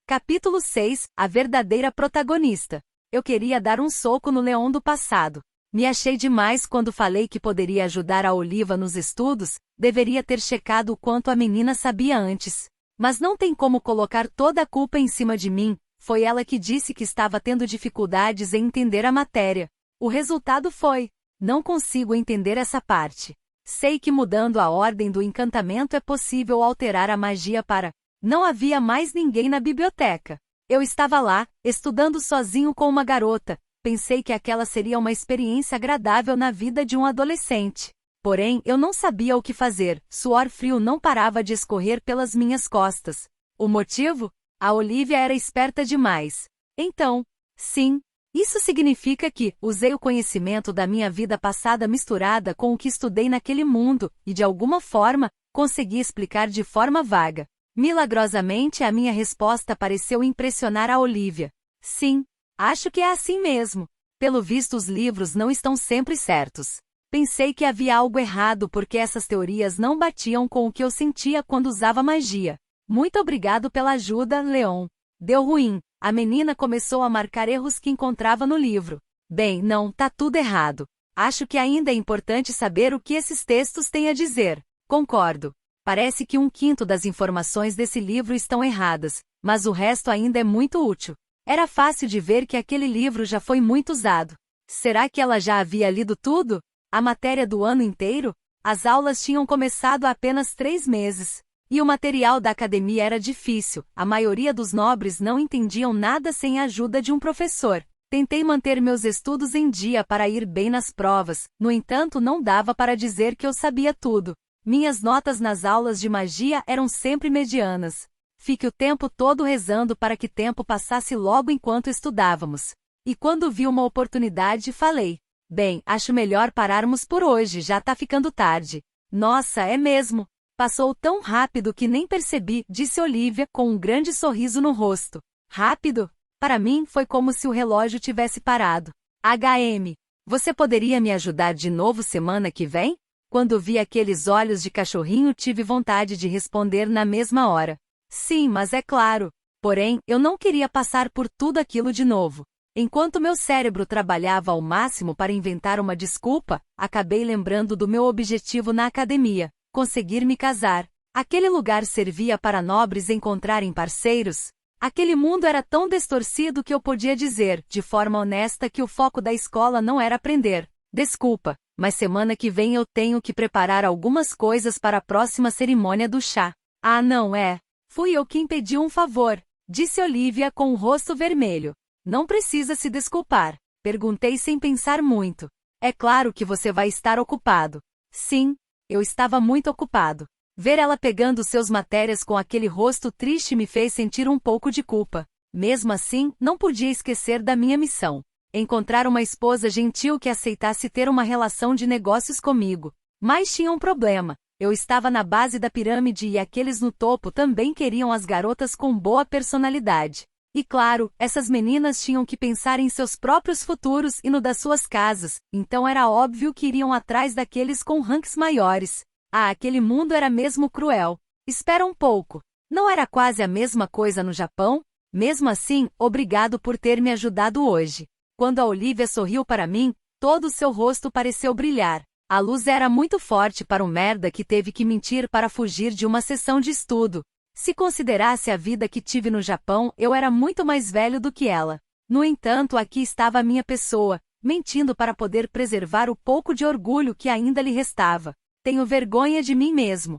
Capítulo 6. A verdadeira protagonista. Eu queria dar um soco no Leon do passado. Me achei demais quando falei que poderia ajudar a Oliva nos estudos, deveria ter checado o quanto a menina sabia antes. Mas não tem como colocar toda a culpa em cima de mim, foi ela que disse que estava tendo dificuldades em entender a matéria. O resultado foi: não consigo entender essa parte. Sei que mudando a ordem do encantamento é possível alterar a magia para... Não havia mais ninguém na biblioteca. Eu estava lá, estudando sozinho com uma garota. Pensei que aquela seria uma experiência agradável na vida de um adolescente. Porém, eu não sabia o que fazer, suor frio não parava de escorrer pelas minhas costas. O motivo? A Olivia era esperta demais. Então, sim, isso significa que usei o conhecimento da minha vida passada misturada com o que estudei naquele mundo, e de alguma forma, consegui explicar de forma vaga. Milagrosamente a minha resposta pareceu impressionar a Olivia. Sim, acho que é assim mesmo. Pelo visto os livros não estão sempre certos. Pensei que havia algo errado porque essas teorias não batiam com o que eu sentia quando usava magia. Muito obrigado pela ajuda, Leon. Deu ruim. A menina começou a marcar erros que encontrava no livro. Bem, não, tá tudo errado. Acho que ainda é importante saber o que esses textos têm a dizer. Concordo. Parece que 1/5 das informações desse livro estão erradas, mas o resto ainda é muito útil. Era fácil de ver que aquele livro já foi muito usado. Será que ela já havia lido tudo? A matéria do ano inteiro? As aulas tinham começado há apenas 3 meses. E o material da academia era difícil, a maioria dos nobres não entendiam nada sem a ajuda de um professor. Tentei manter meus estudos em dia para ir bem nas provas, no entanto não dava para dizer que eu sabia tudo. Minhas notas nas aulas de magia eram sempre medianas. Fiquei o tempo todo rezando para que tempo passasse logo enquanto estudávamos. E quando vi uma oportunidade, falei: bem, acho melhor pararmos por hoje, já tá ficando tarde. Nossa, é mesmo. Passou tão rápido que nem percebi, disse Olivia com um grande sorriso no rosto. Rápido? Para mim foi como se o relógio tivesse parado. HM, você poderia me ajudar de novo semana que vem? Quando vi aqueles olhos de cachorrinho tive vontade de responder na mesma hora. Sim, mas é claro. Porém, eu não queria passar por tudo aquilo de novo. Enquanto meu cérebro trabalhava ao máximo para inventar uma desculpa, acabei lembrando do meu objetivo na academia: conseguir me casar. Aquele lugar servia para nobres encontrarem parceiros. Aquele mundo era tão distorcido que eu podia dizer, de forma honesta, que o foco da escola não era aprender. Desculpa, mas semana que vem eu tenho que preparar algumas coisas para a próxima cerimônia do chá. Ah, não é? Fui eu quem pediu um favor, disse Olivia com o rosto vermelho. Não precisa se desculpar, perguntei sem pensar muito. É claro que você vai estar ocupado. Sim, eu estava muito ocupado. Ver ela pegando seus matérias com aquele rosto triste me fez sentir um pouco de culpa. Mesmo assim, não podia esquecer da minha missão. Encontrar uma esposa gentil que aceitasse ter uma relação de negócios comigo. Mas tinha um problema. Eu estava na base da pirâmide e aqueles no topo também queriam as garotas com boa personalidade. E claro, essas meninas tinham que pensar em seus próprios futuros e no das suas casas, então era óbvio que iriam atrás daqueles com ranks maiores. Ah, aquele mundo era mesmo cruel. Espera um pouco. Não era quase a mesma coisa no Japão? Mesmo assim, obrigado por ter me ajudado hoje. Quando a Olivia sorriu para mim, todo o seu rosto pareceu brilhar. A luz era muito forte para um merda que teve que mentir para fugir de uma sessão de estudo. Se considerasse a vida que tive no Japão, eu era muito mais velho do que ela. No entanto, aqui estava a minha pessoa, mentindo para poder preservar o pouco de orgulho que ainda lhe restava. Tenho vergonha de mim mesmo.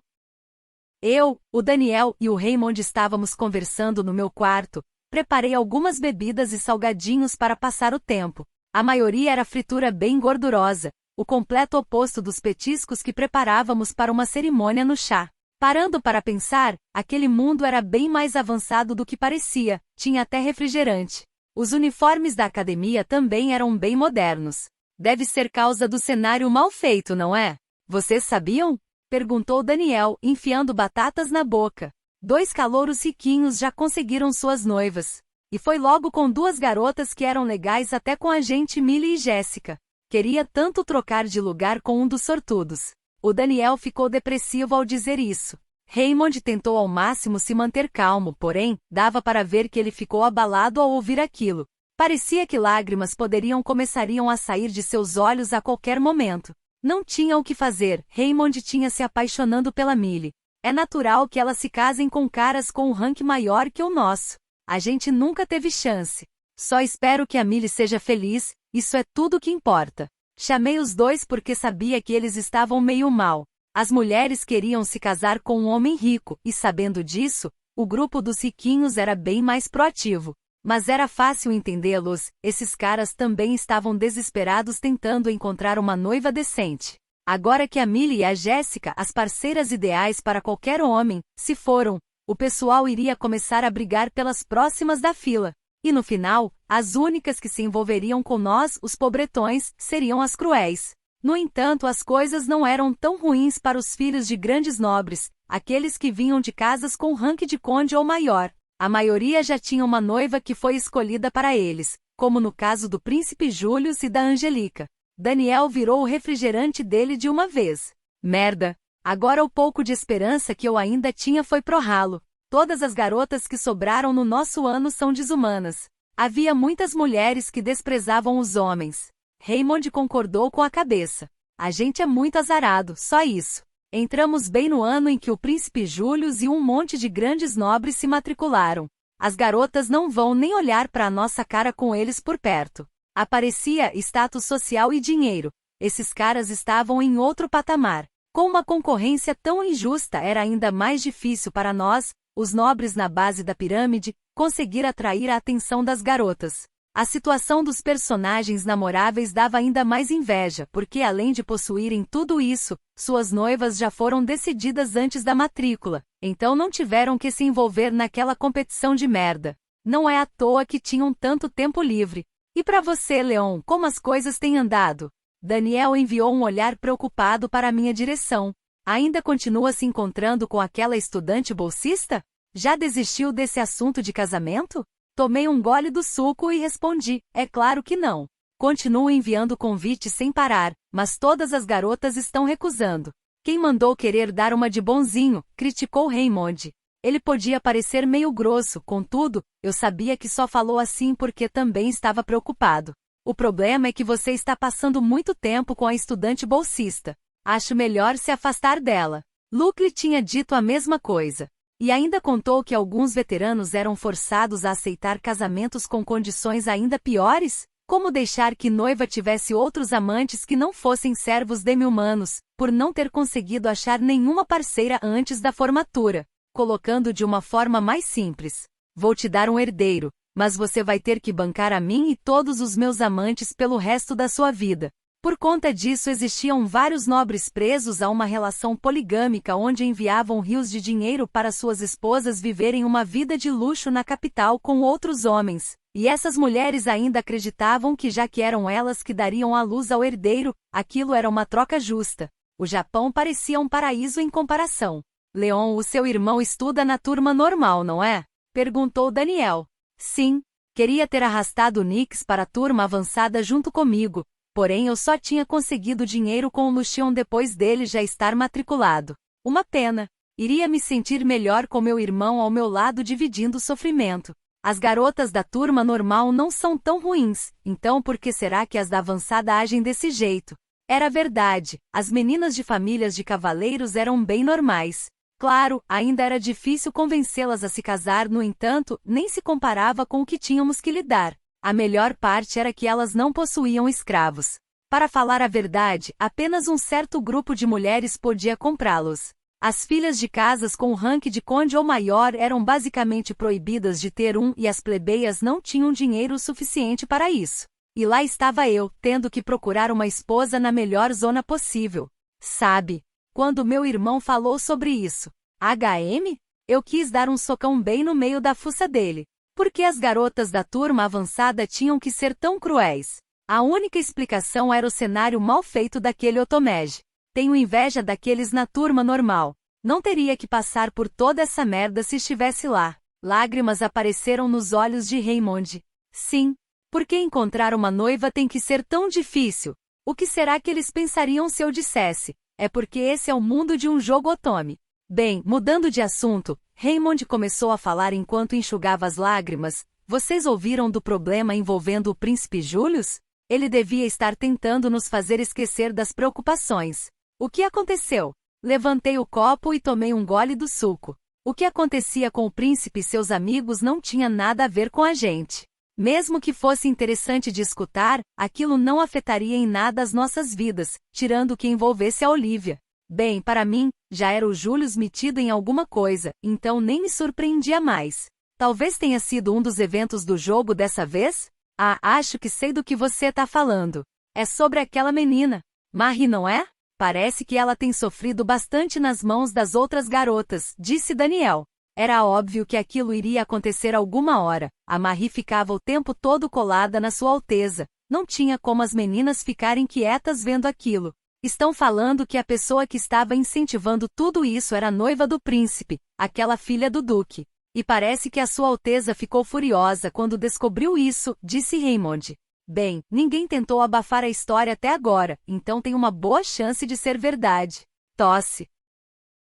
Eu, o Daniel e o Raymond estávamos conversando no meu quarto. Preparei algumas bebidas e salgadinhos para passar o tempo. A maioria era fritura bem gordurosa, o completo oposto dos petiscos que preparávamos para uma cerimônia no chá. Parando para pensar, aquele mundo era bem mais avançado do que parecia, tinha até refrigerante. Os uniformes da academia também eram bem modernos. Deve ser causa do cenário mal feito, não é? Vocês sabiam? Perguntou Daniel, enfiando batatas na boca. 2 calouros riquinhos já conseguiram suas noivas. E foi logo com 2 garotas que eram legais até com a gente Millie e Jéssica. Queria tanto trocar de lugar com um dos sortudos. O Daniel ficou depressivo ao dizer isso. Raymond tentou ao máximo se manter calmo, porém, dava para ver que ele ficou abalado ao ouvir aquilo. Parecia que lágrimas começariam a sair de seus olhos a qualquer momento. Não tinha o que fazer, Raymond tinha se apaixonando pela Millie. É natural que elas se casem com caras com um rank maior que o nosso. A gente nunca teve chance. Só espero que a Millie seja feliz, isso é tudo que importa. Chamei os dois porque sabia que eles estavam meio mal. As mulheres queriam se casar com um homem rico, e sabendo disso, o grupo dos riquinhos era bem mais proativo. Mas era fácil entendê-los, esses caras também estavam desesperados tentando encontrar uma noiva decente. Agora que a Millie e a Jessica, as parceiras ideais para qualquer homem, se foram, o pessoal iria começar a brigar pelas próximas da fila. E no final, as únicas que se envolveriam com nós, os pobretões, seriam as cruéis. No entanto, as coisas não eram tão ruins para os filhos de grandes nobres, aqueles que vinham de casas com rank de conde ou maior. A maioria já tinha uma noiva que foi escolhida para eles, como no caso do príncipe Julius e da Angelica. Daniel virou o refrigerante dele de uma vez. Merda! Agora o pouco de esperança que eu ainda tinha foi pro ralo. Todas as garotas que sobraram no nosso ano são desumanas. Havia muitas mulheres que desprezavam os homens. Raymond concordou com a cabeça. A gente é muito azarado, só isso. Entramos bem no ano em que o príncipe Julius e um monte de grandes nobres se matricularam. As garotas não vão nem olhar para a nossa cara com eles por perto. Aparecia status social e dinheiro. Esses caras estavam em outro patamar. Com uma concorrência tão injusta era ainda mais difícil para nós, os nobres na base da pirâmide, conseguir atrair a atenção das garotas. A situação dos personagens namoráveis dava ainda mais inveja, porque além de possuírem tudo isso, suas noivas já foram decididas antes da matrícula, então não tiveram que se envolver naquela competição de merda. Não é à toa que tinham tanto tempo livre. E para você, Leon, como as coisas têm andado? Daniel enviou um olhar preocupado para minha direção. Ainda continua se encontrando com aquela estudante bolsista? Já desistiu desse assunto de casamento? Tomei um gole do suco e respondi, é claro que não. Continuo enviando convites sem parar, mas todas as garotas estão recusando. Quem mandou querer dar uma de bonzinho? Criticou Raymond. Ele podia parecer meio grosso, contudo, eu sabia que só falou assim porque também estava preocupado. O problema é que você está passando muito tempo com a estudante bolsista. Acho melhor se afastar dela. Luke tinha dito a mesma coisa. E ainda contou que alguns veteranos eram forçados a aceitar casamentos com condições ainda piores? Como deixar que noiva tivesse outros amantes que não fossem servos demi-humanos, por não ter conseguido achar nenhuma parceira antes da formatura? Colocando de uma forma mais simples. Vou te dar um herdeiro, mas você vai ter que bancar a mim e todos os meus amantes pelo resto da sua vida. Por conta disso existiam vários nobres presos a uma relação poligâmica onde enviavam rios de dinheiro para suas esposas viverem uma vida de luxo na capital com outros homens, e essas mulheres ainda acreditavam que já que eram elas que dariam à luz ao herdeiro, aquilo era uma troca justa. O Japão parecia um paraíso em comparação. Leon, o seu irmão estuda na turma normal, não é? Perguntou Daniel. Sim, queria ter arrastado o Nix para a turma avançada junto comigo. Porém eu só tinha conseguido dinheiro com o Lucion depois dele já estar matriculado. Uma pena. Iria me sentir melhor com meu irmão ao meu lado dividindo o sofrimento. As garotas da turma normal não são tão ruins, então por que será que as da avançada agem desse jeito? Era verdade, as meninas de famílias de cavaleiros eram bem normais. Claro, ainda era difícil convencê-las a se casar, no entanto, nem se comparava com o que tínhamos que lidar. A melhor parte era que elas não possuíam escravos. Para falar a verdade, apenas um certo grupo de mulheres podia comprá-los. As filhas de casas com rank de conde ou maior eram basicamente proibidas de ter um e as plebeias não tinham dinheiro suficiente para isso. E lá estava eu, tendo que procurar uma esposa na melhor zona possível. Sabe? Quando meu irmão falou sobre isso, HM? Eu quis dar um socão bem no meio da fuça dele. Por que as garotas da turma avançada tinham que ser tão cruéis? A única explicação era o cenário mal feito daquele Otomege. Tenho inveja daqueles na turma normal. Não teria que passar por toda essa merda se estivesse lá. Lágrimas apareceram nos olhos de Raymond. Sim. Por que encontrar uma noiva tem que ser tão difícil? O que será que eles pensariam se eu dissesse? É porque esse é o mundo de um jogo otome. Bem, mudando de assunto, Raymond começou a falar enquanto enxugava as lágrimas. Vocês ouviram do problema envolvendo o príncipe Julius? Ele devia estar tentando nos fazer esquecer das preocupações. O que aconteceu? Levantei o copo e tomei um gole do suco. O que acontecia com o príncipe e seus amigos não tinha nada a ver com a gente. Mesmo que fosse interessante de escutar, aquilo não afetaria em nada as nossas vidas, tirando o que envolvesse a Olivia. Bem, para mim, já era o Julius metido em alguma coisa, então nem me surpreendia mais. Talvez tenha sido um dos eventos do jogo dessa vez? Ah, acho que sei do que você tá falando. É sobre aquela menina. Marie, não é? Parece que ela tem sofrido bastante nas mãos das outras garotas, disse Daniel. Era óbvio que aquilo iria acontecer alguma hora. A Marie ficava o tempo todo colada na Sua Alteza. Não tinha como as meninas ficarem quietas vendo aquilo. Estão falando que a pessoa que estava incentivando tudo isso era a noiva do príncipe, aquela filha do duque. E parece que a Sua Alteza ficou furiosa quando descobriu isso, disse Raymond. Bem, ninguém tentou abafar a história até agora, então tem uma boa chance de ser verdade. Tosse.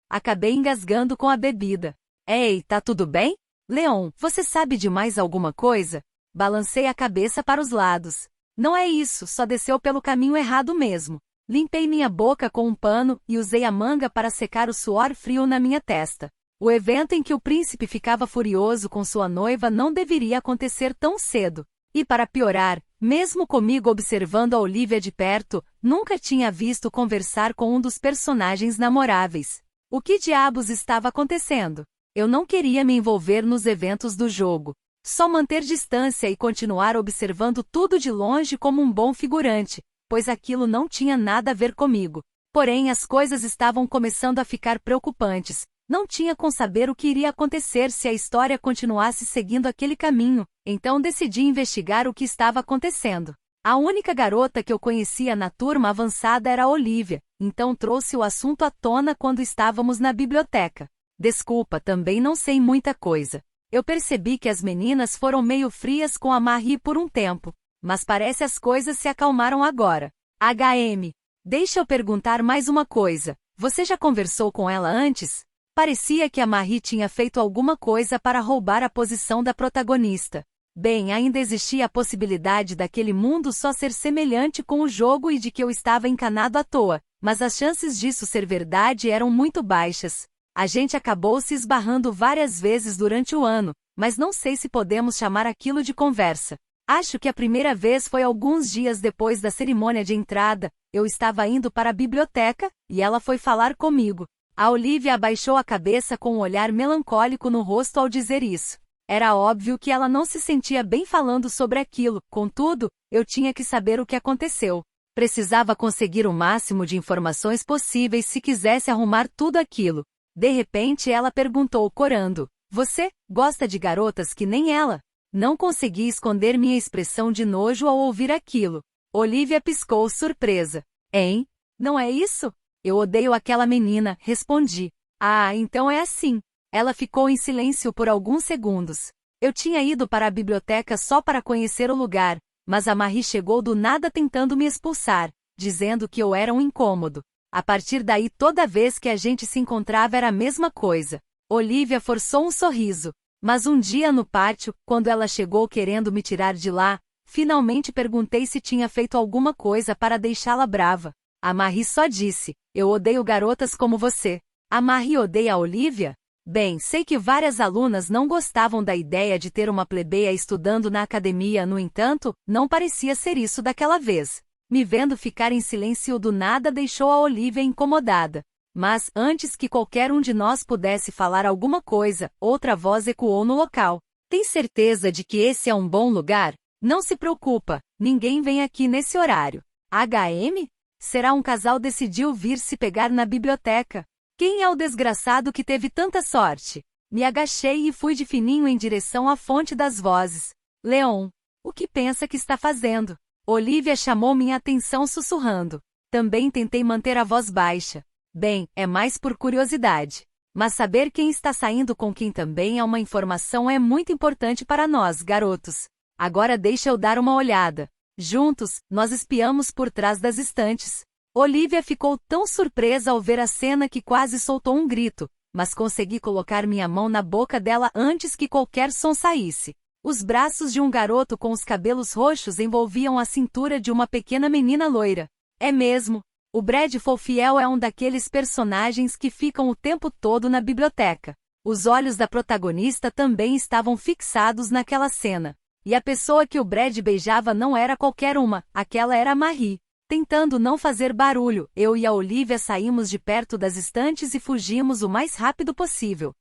Acabei engasgando com a bebida. Ei, tá tudo bem? Leon, você sabe de mais alguma coisa? Balancei a cabeça para os lados. Não é isso, só desceu pelo caminho errado mesmo. Limpei minha boca com um pano e usei a manga para secar o suor frio na minha testa. O evento em que o príncipe ficava furioso com sua noiva não deveria acontecer tão cedo. E para piorar, mesmo comigo observando a Olivia de perto, nunca tinha visto conversar com um dos personagens namoráveis. O que diabos estava acontecendo? Eu não queria me envolver nos eventos do jogo. Só manter distância e continuar observando tudo de longe como um bom figurante, pois aquilo não tinha nada a ver comigo. Porém, as coisas estavam começando a ficar preocupantes. Não tinha como saber o que iria acontecer se a história continuasse seguindo aquele caminho, então decidi investigar o que estava acontecendo. A única garota que eu conhecia na turma avançada era a Olivia, então trouxe o assunto à tona quando estávamos na biblioteca. Desculpa, também não sei muita coisa. Eu percebi que as meninas foram meio frias com a Marie por um tempo, mas parece as coisas se acalmaram agora. Deixa eu perguntar mais uma coisa. Você já conversou com ela antes? Parecia que a Marie tinha feito alguma coisa para roubar a posição da protagonista. Bem, ainda existia a possibilidade daquele mundo só ser semelhante com o jogo e de que eu estava encanado à toa, mas as chances disso ser verdade eram muito baixas. A gente acabou se esbarrando várias vezes durante o ano, mas não sei se podemos chamar aquilo de conversa. Acho que a primeira vez foi alguns dias depois da cerimônia de entrada. Eu estava indo para a biblioteca, e ela foi falar comigo. A Olivia abaixou a cabeça com um olhar melancólico no rosto ao dizer isso. Era óbvio que ela não se sentia bem falando sobre aquilo, contudo, eu tinha que saber o que aconteceu. Precisava conseguir o máximo de informações possíveis se quisesse arrumar tudo aquilo. De repente ela perguntou corando, você gosta de garotas que nem ela? Não consegui esconder minha expressão de nojo ao ouvir aquilo. Olivia piscou surpresa. Hein? Não é isso? Eu odeio aquela menina, respondi. Ah, então é assim. Ela ficou em silêncio por alguns segundos. Eu tinha ido para a biblioteca só para conhecer o lugar, mas a Marie chegou do nada tentando me expulsar, dizendo que eu era um incômodo. A partir daí toda vez que a gente se encontrava era a mesma coisa. Olivia forçou um sorriso. Mas um dia no pátio, quando ela chegou querendo me tirar de lá, finalmente perguntei se tinha feito alguma coisa para deixá-la brava. A Marie só disse, eu odeio garotas como você. A Marie odeia a Olivia? Bem, sei que várias alunas não gostavam da ideia de ter uma plebeia estudando na academia, no entanto, não parecia ser isso daquela vez. Me vendo ficar em silêncio do nada deixou a Olivia incomodada. Mas, antes que qualquer um de nós pudesse falar alguma coisa, outra voz ecoou no local. Tem certeza de que esse é um bom lugar? Não se preocupa, ninguém vem aqui nesse horário. HM? Será um casal decidiu vir se pegar na biblioteca. Quem é o desgraçado que teve tanta sorte? Me agachei e fui de fininho em direção à fonte das vozes. Leon, o que pensa que está fazendo? Olivia chamou minha atenção sussurrando. Também tentei manter a voz baixa. Bem, é mais por curiosidade. Mas saber quem está saindo com quem também é uma informação é muito importante para nós, garotos. Agora deixa eu dar uma olhada. Juntos, nós espiamos por trás das estantes. Olivia ficou tão surpresa ao ver a cena que quase soltou um grito. mas consegui colocar minha mão na boca dela antes que qualquer som saísse. Os braços de um garoto com os cabelos roxos envolviam a cintura de uma pequena menina loira. É mesmo. O Brad Fofiel é um daqueles personagens que ficam o tempo todo na biblioteca. Os olhos da protagonista também estavam fixados naquela cena. E a pessoa que o Brad beijava não era qualquer uma, aquela era a Marie. Tentando não fazer barulho, eu e a Olivia saímos de perto das estantes e fugimos o mais rápido possível.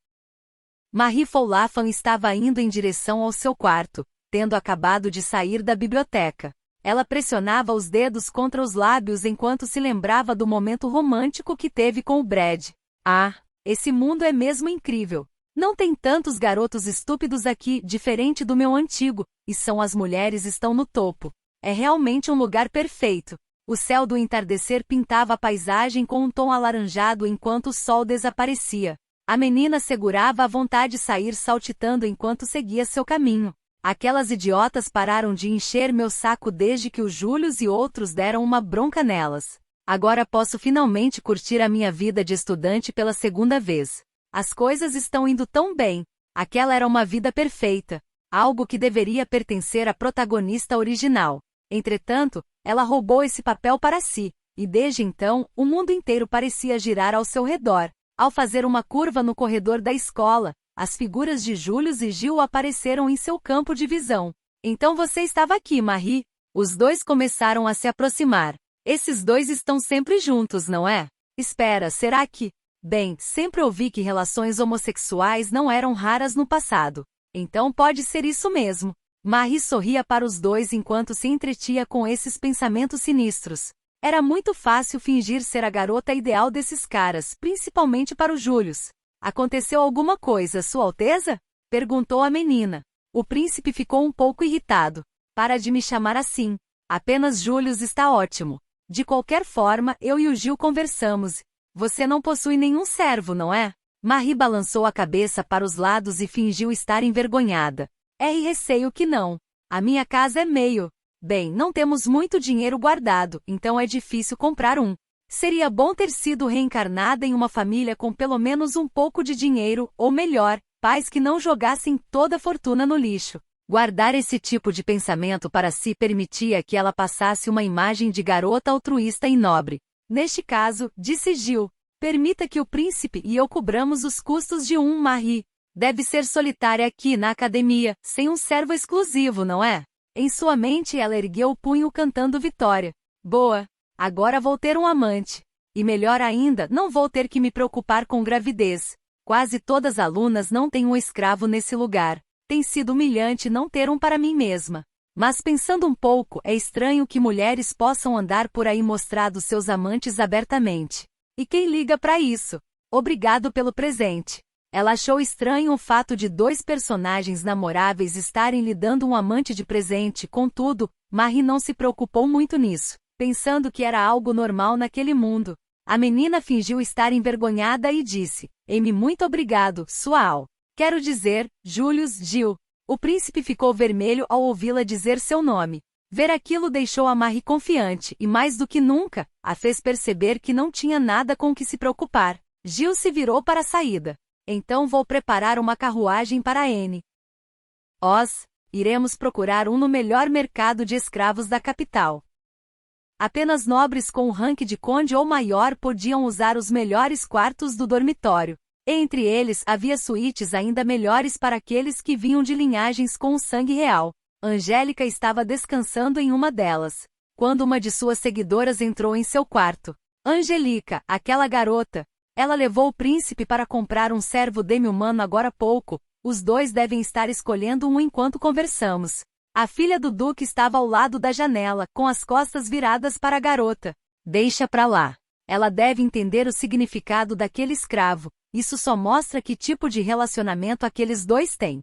Marie Follafan estava indo em direção ao seu quarto, tendo acabado de sair da biblioteca. Ela pressionava os dedos contra os lábios enquanto se lembrava do momento romântico que teve com o Brad. Ah, esse mundo é mesmo incrível. Não tem tantos garotos estúpidos aqui, diferente do meu antigo, e as mulheres estão no topo. É realmente um lugar perfeito. O céu do entardecer pintava a paisagem com um tom alaranjado enquanto o sol desaparecia. A menina segurava a vontade de sair saltitando enquanto seguia seu caminho. Aquelas idiotas pararam de encher meu saco desde que o Július e outros deram uma bronca nelas. Agora posso finalmente curtir a minha vida de estudante pela segunda vez. As coisas estão indo tão bem. Aquela era uma vida perfeita. Algo que deveria pertencer à protagonista original. Entretanto, ela roubou esse papel para si, e desde então, o mundo inteiro parecia girar ao seu redor. Ao fazer uma curva no corredor da escola, as figuras de Július e Gil apareceram em seu campo de visão. Então você estava aqui, Marie. Os dois começaram a se aproximar. Esses dois estão sempre juntos, não é? Espera, será que... Bem, sempre ouvi que relações homossexuais não eram raras no passado. Então pode ser isso mesmo. Marie sorria para os dois enquanto se entretinha com esses pensamentos sinistros. Era muito fácil fingir ser a garota ideal desses caras, principalmente para o Július. Aconteceu alguma coisa, Sua Alteza? Perguntou a menina. O príncipe ficou um pouco irritado. Para de me chamar assim. Apenas Július está ótimo. De qualquer forma, eu e o Gil conversamos. Você não possui nenhum servo, não é? Marie balançou a cabeça para os lados e fingiu estar envergonhada. Receio que não. A minha casa é meio... Bem, não temos muito dinheiro guardado, então é difícil comprar um. Seria bom ter sido reencarnada em uma família com pelo menos um pouco de dinheiro, ou melhor, pais que não jogassem toda a fortuna no lixo. Guardar esse tipo de pensamento para si permitia que ela passasse uma imagem de garota altruísta e nobre. Neste caso, disse Gil, permita que o príncipe e eu cobramos os custos de um Marie. Deve ser solitária aqui na academia, sem um servo exclusivo, não é? Em sua mente ela ergueu o punho cantando vitória. Boa! Agora vou ter um amante. E melhor ainda, não vou ter que me preocupar com gravidez. Quase todas as alunas não têm um escravo nesse lugar. Tem sido humilhante não ter um para mim mesma. Mas pensando um pouco, é estranho que mulheres possam andar por aí mostrando seus amantes abertamente. E quem liga para isso? Obrigado pelo presente. Ela achou estranho o fato de dois personagens namoráveis estarem lhe dando um amante de presente, contudo, Marie não se preocupou muito nisso, pensando que era algo normal naquele mundo. A menina fingiu estar envergonhada e disse, Amy, muito obrigado, Sual. Quero dizer, Julius Gil. O príncipe ficou vermelho ao ouvi-la dizer seu nome. Ver aquilo deixou a Marie confiante e, mais do que nunca, a fez perceber que não tinha nada com o que se preocupar. Gil se virou para a saída. Então vou preparar uma carruagem para Anne. Iremos procurar um no melhor mercado de escravos da capital. Apenas nobres com o rank de conde ou maior podiam usar os melhores quartos do dormitório. Entre eles havia suítes ainda melhores para aqueles que vinham de linhagens com o sangue real. Angélica estava descansando em uma delas, quando uma de suas seguidoras entrou em seu quarto. Angelica, aquela garota. Ela levou o príncipe para comprar um servo demi-humano agora há pouco. Os dois devem estar escolhendo um enquanto conversamos. A filha do duque estava ao lado da janela, com as costas viradas para a garota. Deixa pra lá. Ela deve entender o significado daquele escravo. Isso só mostra que tipo de relacionamento aqueles dois têm.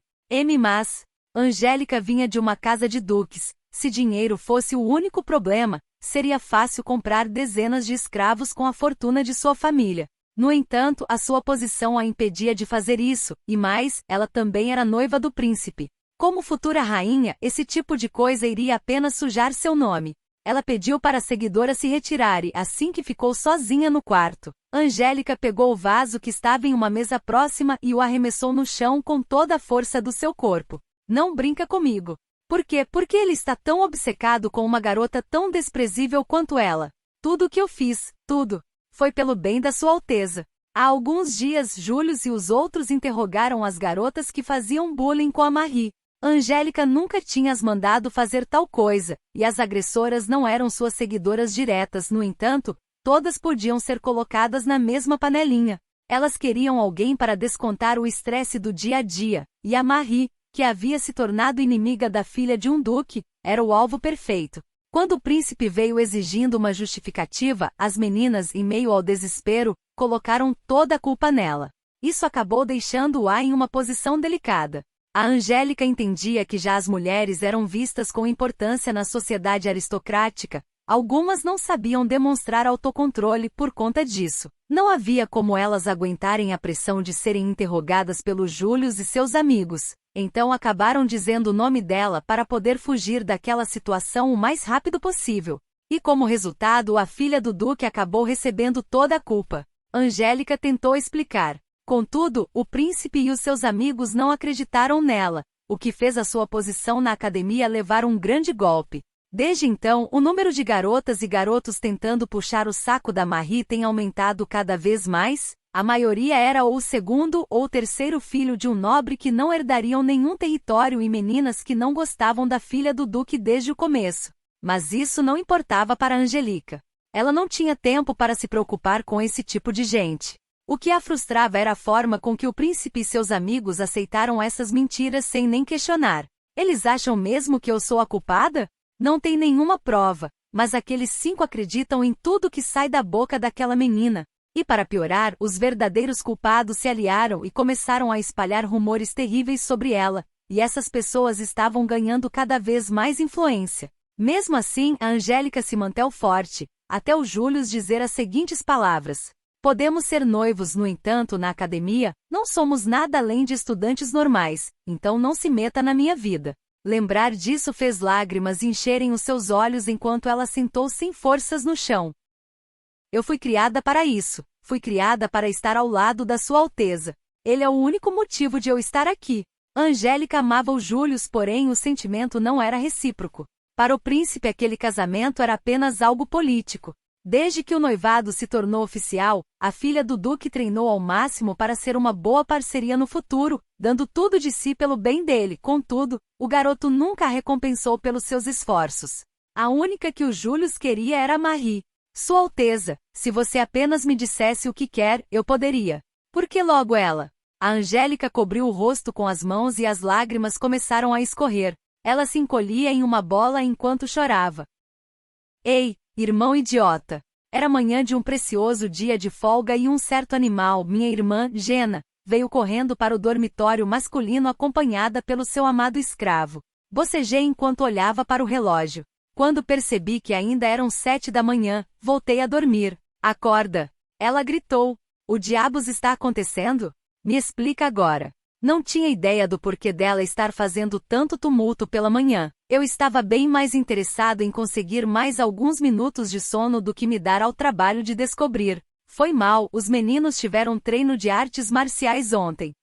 Mas Angélica vinha de uma casa de duques. Se dinheiro fosse o único problema, seria fácil comprar dezenas de escravos com a fortuna de sua família. No entanto, a sua posição a impedia de fazer isso, e mais, ela também era noiva do príncipe. Como futura rainha, esse tipo de coisa iria apenas sujar seu nome. Ela pediu para a seguidora se retirar e, assim que ficou sozinha no quarto, Angélica pegou o vaso que estava em uma mesa próxima e o arremessou no chão com toda a força do seu corpo. Não brinca comigo. Por quê? Porque ele está tão obcecado com uma garota tão desprezível quanto ela. Tudo o que eu fiz, tudo, foi pelo bem da Sua Alteza. Há alguns dias, Júlio e os outros interrogaram as garotas que faziam bullying com a Marie. Angélica nunca tinha as mandado fazer tal coisa, e as agressoras não eram suas seguidoras diretas. No entanto, todas podiam ser colocadas na mesma panelinha. Elas queriam alguém para descontar o estresse do dia a dia, e a Marie, que havia se tornado inimiga da filha de um duque, era o alvo perfeito. Quando o príncipe veio exigindo uma justificativa, as meninas, em meio ao desespero, colocaram toda a culpa nela. Isso acabou deixando-a em uma posição delicada. A Angélica entendia que já as mulheres eram vistas com importância na sociedade aristocrática. Algumas não sabiam demonstrar autocontrole por conta disso. Não havia como elas aguentarem a pressão de serem interrogadas pelo Júlio e seus amigos. Então acabaram dizendo o nome dela para poder fugir daquela situação o mais rápido possível. E como resultado, a filha do duque acabou recebendo toda a culpa. Angélica tentou explicar. Contudo, o príncipe e os seus amigos não acreditaram nela, o que fez a sua posição na academia levar um grande golpe. Desde então, o número de garotas e garotos tentando puxar o saco da Marie tem aumentado cada vez mais. A maioria era ou o segundo ou o terceiro filho de um nobre que não herdariam nenhum território e meninas que não gostavam da filha do duque desde o começo. Mas isso não importava para Angélica. Ela não tinha tempo para se preocupar com esse tipo de gente. O que a frustrava era a forma com que o príncipe e seus amigos aceitaram essas mentiras sem nem questionar. Eles acham mesmo que eu sou a culpada? Não tem nenhuma prova, mas aqueles 5 acreditam em tudo que sai da boca daquela menina. E para piorar, os verdadeiros culpados se aliaram e começaram a espalhar rumores terríveis sobre ela, e essas pessoas estavam ganhando cada vez mais influência. Mesmo assim, a Angélica se manteve forte, até o Júlio dizer as seguintes palavras. Podemos ser noivos, no entanto, na academia, não somos nada além de estudantes normais, então não se meta na minha vida. Lembrar disso fez lágrimas encherem os seus olhos enquanto ela sentou sem forças no chão. Eu fui criada para isso, fui criada para estar ao lado da Sua Alteza. Ele é o único motivo de eu estar aqui. Angélica amava o Júlio, porém o sentimento não era recíproco. Para o príncipe aquele casamento era apenas algo político. Desde que o noivado se tornou oficial, a filha do duque treinou ao máximo para ser uma boa parceria no futuro, dando tudo de si pelo bem dele. Contudo, o garoto nunca a recompensou pelos seus esforços. A única que o Júlio queria era a Marie. Sua Alteza, se você apenas me dissesse o que quer, eu poderia. Por que logo ela? A Angélica cobriu o rosto com as mãos e as lágrimas começaram a escorrer. Ela se encolhia em uma bola enquanto chorava. Ei, irmão idiota! Era manhã de um precioso dia de folga e um certo animal, minha irmã, Jena, veio correndo para o dormitório masculino acompanhada pelo seu amado escravo. Bocejei enquanto olhava para o relógio. Quando percebi que ainda eram 7 da manhã, voltei a dormir. Acorda! Ela gritou. O diabos está acontecendo? Me explica agora. Não tinha ideia do porquê dela estar fazendo tanto tumulto pela manhã. Eu estava bem mais interessado em conseguir mais alguns minutos de sono do que me dar ao trabalho de descobrir. Foi mal, os meninos tiveram treino de artes marciais ontem.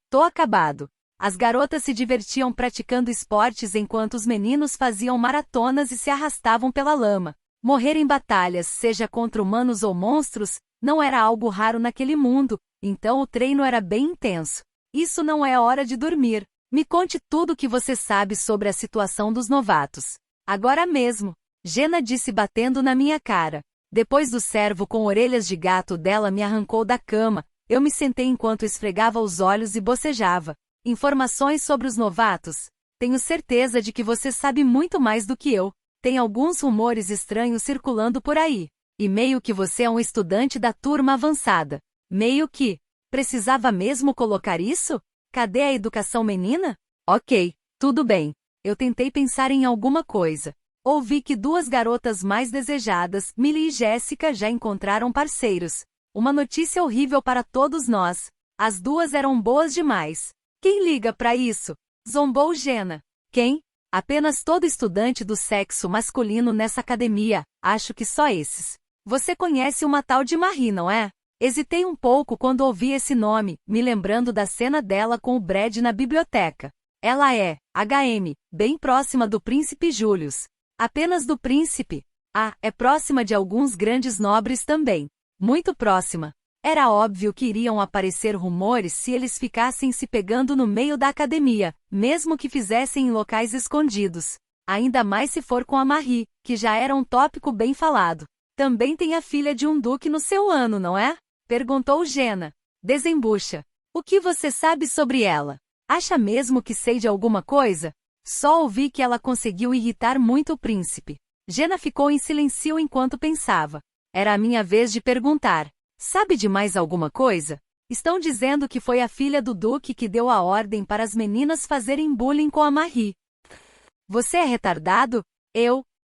Tô acabado. As garotas se divertiam praticando esportes enquanto os meninos faziam maratonas e se arrastavam pela lama. Morrer em batalhas, seja contra humanos ou monstros, não era algo raro naquele mundo, então o treino era bem intenso. Isso não é hora de dormir. Me conte tudo o que você sabe sobre a situação dos novatos. Agora mesmo. Jena disse batendo na minha cara. Depois do servo com orelhas de gato dela me arrancou da cama, eu me sentei enquanto esfregava os olhos e bocejava. Informações sobre os novatos? Tenho certeza de que você sabe muito mais do que eu. Tem alguns rumores estranhos circulando por aí. E meio que você é um estudante da turma avançada. Meio que... Precisava mesmo colocar isso? Cadê a educação menina? Ok, tudo bem. Eu tentei pensar em alguma coisa. Ouvi que 2 garotas mais desejadas, Millie e Jéssica, já encontraram parceiros. Uma notícia horrível para todos nós. As 2 eram boas demais. Quem liga pra isso? Zombou Jena. Quem? Apenas todo estudante do sexo masculino nessa academia, acho que só esses. Você conhece uma tal de Marie, não é? Hesitei um pouco quando ouvi esse nome, me lembrando da cena dela com o Brad na biblioteca. Ela é, HM, bem próxima do príncipe Julius. Apenas do príncipe? Ah, é próxima de alguns grandes nobres também. Muito próxima. Era óbvio que iriam aparecer rumores se eles ficassem se pegando no meio da academia, mesmo que fizessem em locais escondidos. Ainda mais se for com a Marie, que já era um tópico bem falado. Também tem a filha de um duque no seu ano, não é? Perguntou Jenna. Desembucha. O que você sabe sobre ela? Acha mesmo que sei de alguma coisa? Só ouvi que ela conseguiu irritar muito o príncipe. Jenna ficou em silêncio enquanto pensava. Era a minha vez de perguntar. Sabe de mais alguma coisa? Estão dizendo que foi a filha do duque que deu a ordem para as meninas fazerem bullying com a Marie. Você é retardado?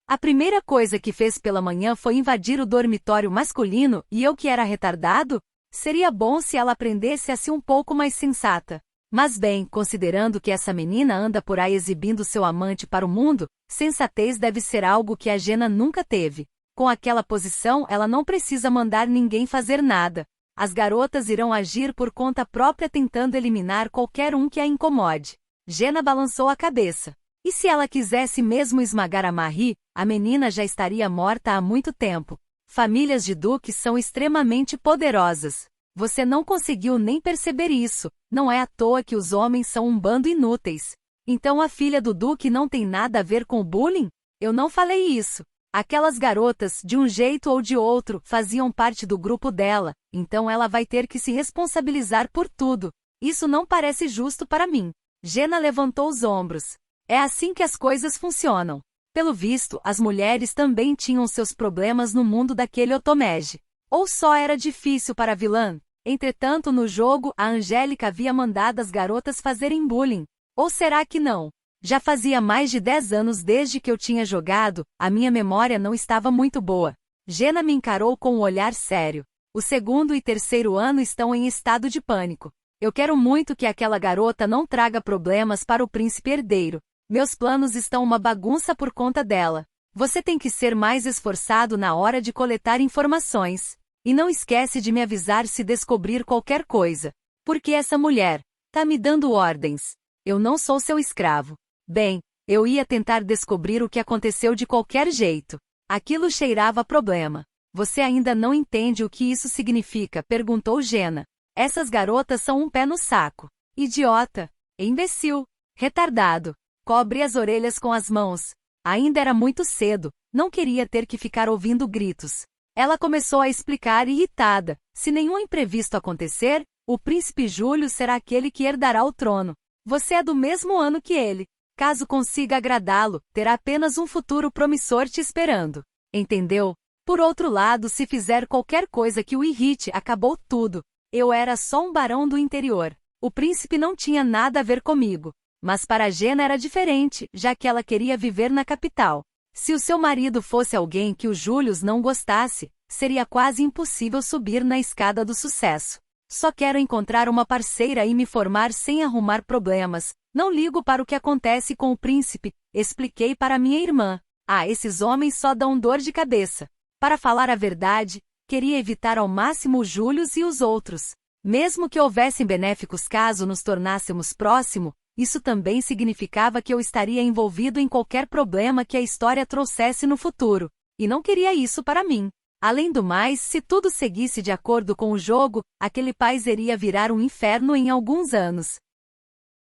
A primeira coisa que fez pela manhã foi invadir o dormitório masculino e eu que era retardado? Seria bom se ela aprendesse a ser um pouco mais sensata. Mas bem, considerando que essa menina anda por aí exibindo seu amante para o mundo, sensatez deve ser algo que a Jenna nunca teve. Com aquela posição, ela não precisa mandar ninguém fazer nada. As garotas irão agir por conta própria tentando eliminar qualquer um que a incomode. Jenna balançou a cabeça. E se ela quisesse mesmo esmagar a Marie, a menina já estaria morta há muito tempo. Famílias de duques são extremamente poderosas. Você não conseguiu nem perceber isso. Não é à toa que os homens são um bando inúteis. Então a filha do duque não tem nada a ver com o bullying? Eu não falei isso. Aquelas garotas, de um jeito ou de outro, faziam parte do grupo dela, então ela vai ter que se responsabilizar por tudo. Isso não parece justo para mim. Jenna levantou os ombros. É assim que as coisas funcionam. Pelo visto, as mulheres também tinham seus problemas no mundo daquele Otomege. Ou só era difícil para a vilã? Entretanto, no jogo, a Angélica havia mandado as garotas fazerem bullying. Ou será que não? Já fazia mais de 10 anos desde que eu tinha jogado, a minha memória não estava muito boa. Jenna me encarou com um olhar sério. O segundo e terceiro ano estão em estado de pânico. Eu quero muito que aquela garota não traga problemas para o príncipe herdeiro. Meus planos estão uma bagunça por conta dela. Você tem que ser mais esforçado na hora de coletar informações. E não esquece de me avisar se descobrir qualquer coisa. Porque essa mulher tá me dando ordens. Eu não sou seu escravo. Bem, eu ia tentar descobrir o que aconteceu de qualquer jeito. Aquilo cheirava a problema. Você ainda não entende o que isso significa? Perguntou Jenna. Essas garotas são um pé no saco. Idiota. Imbecil. Retardado. Cobre as orelhas com as mãos. Ainda era muito cedo. Não queria ter que ficar ouvindo gritos. Ela começou a explicar irritada. Se nenhum imprevisto acontecer, o príncipe Júlio será aquele que herdará o trono. Você é do mesmo ano que ele. Caso consiga agradá-lo, terá apenas um futuro promissor te esperando. Entendeu? Por outro lado, se fizer qualquer coisa que o irrite, acabou tudo. Eu era só um barão do interior. O príncipe não tinha nada a ver comigo. Mas para Jenna era diferente, já que ela queria viver na capital. Se o seu marido fosse alguém que o Julius não gostasse, seria quase impossível subir na escada do sucesso. Só quero encontrar uma parceira e me formar sem arrumar problemas. Não ligo para o que acontece com o príncipe, expliquei para minha irmã. Ah, esses homens só dão dor de cabeça. Para falar a verdade, queria evitar ao máximo o Julius e os outros. Mesmo que houvessem benéficos caso nos tornássemos próximo, isso também significava que eu estaria envolvido em qualquer problema que a história trouxesse no futuro. E não queria isso para mim. Além do mais, se tudo seguisse de acordo com o jogo, aquele país iria virar um inferno em alguns anos.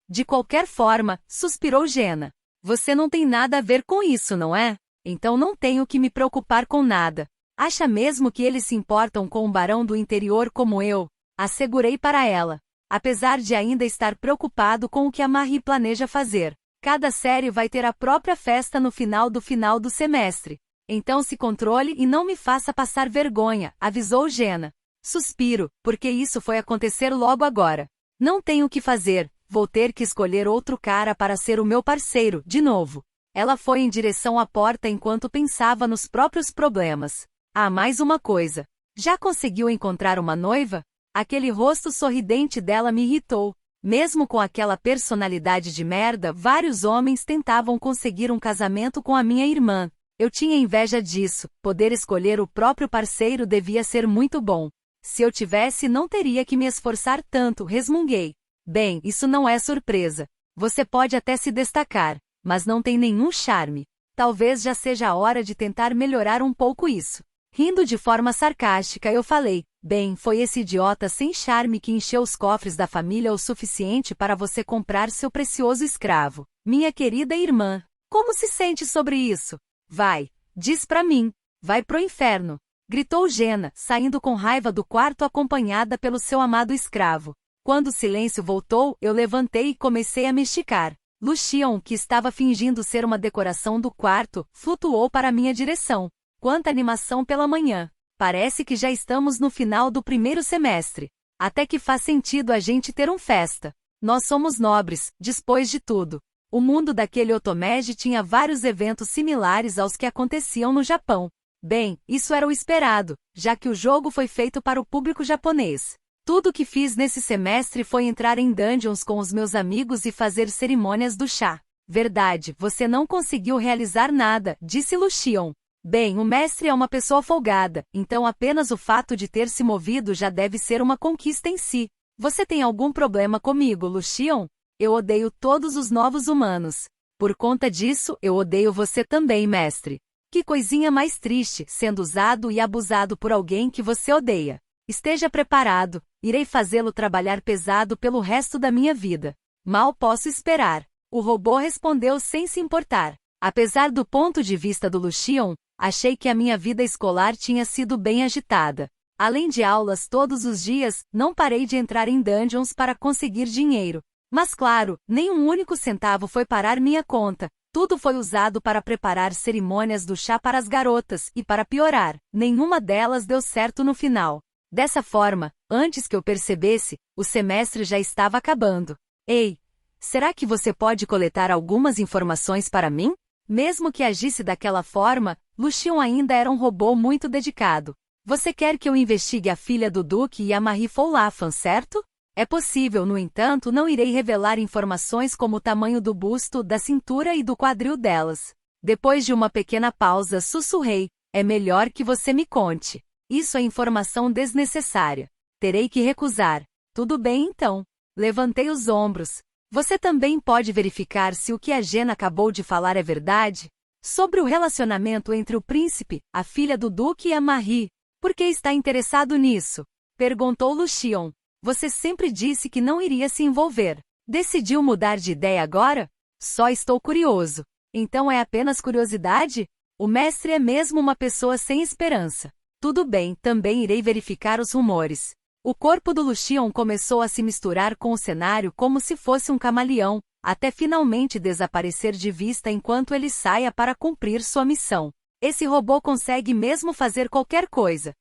De qualquer forma, suspirou Jenna. Você não tem nada a ver com isso, não é? Então não tenho que me preocupar com nada. Acha mesmo que eles se importam com um barão do interior como eu? Assegurei para ela. Apesar de ainda estar preocupado com o que a Marie planeja fazer. Cada série vai ter a própria festa no final do semestre. Então se controle e não me faça passar vergonha, avisou Jenna. Suspiro, porque isso foi acontecer logo agora. Não tenho o que fazer. Vou ter que escolher outro cara para ser o meu parceiro, de novo. Ela foi em direção à porta enquanto pensava nos próprios problemas. Ah, mais uma coisa. Já conseguiu encontrar uma noiva? Aquele rosto sorridente dela me irritou. Mesmo com aquela personalidade de merda, vários homens tentavam conseguir um casamento com a minha irmã. Eu tinha inveja disso, poder escolher o próprio parceiro devia ser muito bom. Se eu tivesse, não teria que me esforçar tanto, resmunguei. Bem, isso não é surpresa. Você pode até se destacar, mas não tem nenhum charme. Talvez já seja a hora de tentar melhorar um pouco isso. Rindo de forma sarcástica, eu falei, bem, foi esse idiota sem charme que encheu os cofres da família o suficiente para você comprar seu precioso escravo. Minha querida irmã, como se sente sobre isso? Vai, diz pra mim, vai pro inferno, gritou Jenna, saindo com raiva do quarto acompanhada pelo seu amado escravo. Quando o silêncio voltou, eu levantei e comecei a me esticar. Lucian, que estava fingindo ser uma decoração do quarto, flutuou para minha direção. Quanta animação pela manhã! Parece que já estamos no final do primeiro semestre. Até que faz sentido a gente ter uma festa. Nós somos nobres, depois de tudo. O mundo daquele Otomeji tinha vários eventos similares aos que aconteciam no Japão. Bem, isso era o esperado, já que o jogo foi feito para o público japonês. Tudo o que fiz nesse semestre foi entrar em dungeons com os meus amigos e fazer cerimônias do chá. Verdade, você não conseguiu realizar nada, disse Lucian. Bem, o mestre é uma pessoa folgada, então apenas o fato de ter se movido já deve ser uma conquista em si. Você tem algum problema comigo, Lucian? Eu odeio todos os novos humanos. Por conta disso, eu odeio você também, mestre. Que coisinha mais triste, sendo usado e abusado por alguém que você odeia. Esteja preparado, irei fazê-lo trabalhar pesado pelo resto da minha vida. Mal posso esperar. O robô respondeu sem se importar. Apesar do ponto de vista do Lucian, achei que a minha vida escolar tinha sido bem agitada. Além de aulas todos os dias, não parei de entrar em dungeons para conseguir dinheiro. Mas claro, nem um único centavo foi parar minha conta. Tudo foi usado para preparar cerimônias do chá para as garotas, e para piorar, nenhuma delas deu certo no final. Dessa forma, antes que eu percebesse, o semestre já estava acabando. Ei, será que você pode coletar algumas informações para mim? Mesmo que agisse daquela forma, Lucian ainda era um robô muito dedicado. Você quer que eu investigue a filha do Duque e a Marie Foulafan, certo? É possível, no entanto, não irei revelar informações como o tamanho do busto, da cintura e do quadril delas. Depois de uma pequena pausa, sussurrei, é melhor que você me conte. Isso é informação desnecessária. Terei que recusar. Tudo bem então. Levantei os ombros. Você também pode verificar se o que a Jenna acabou de falar é verdade? Sobre o relacionamento entre o príncipe, a filha do Duque e a Marie. Por que está interessado nisso? Perguntou Lucian. Você sempre disse que não iria se envolver. Decidiu mudar de ideia agora? Só estou curioso. Então é apenas curiosidade? O mestre é mesmo uma pessoa sem esperança. Tudo bem, também irei verificar os rumores. O corpo do Lucian começou a se misturar com o cenário como se fosse um camaleão, até finalmente desaparecer de vista enquanto ele saia para cumprir sua missão. Esse robô consegue mesmo fazer qualquer coisa.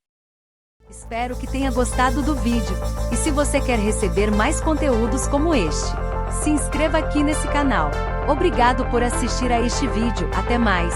Espero que tenha gostado do vídeo, e se você quer receber mais conteúdos como este, se inscreva aqui nesse canal. Obrigado por assistir a este vídeo, até mais!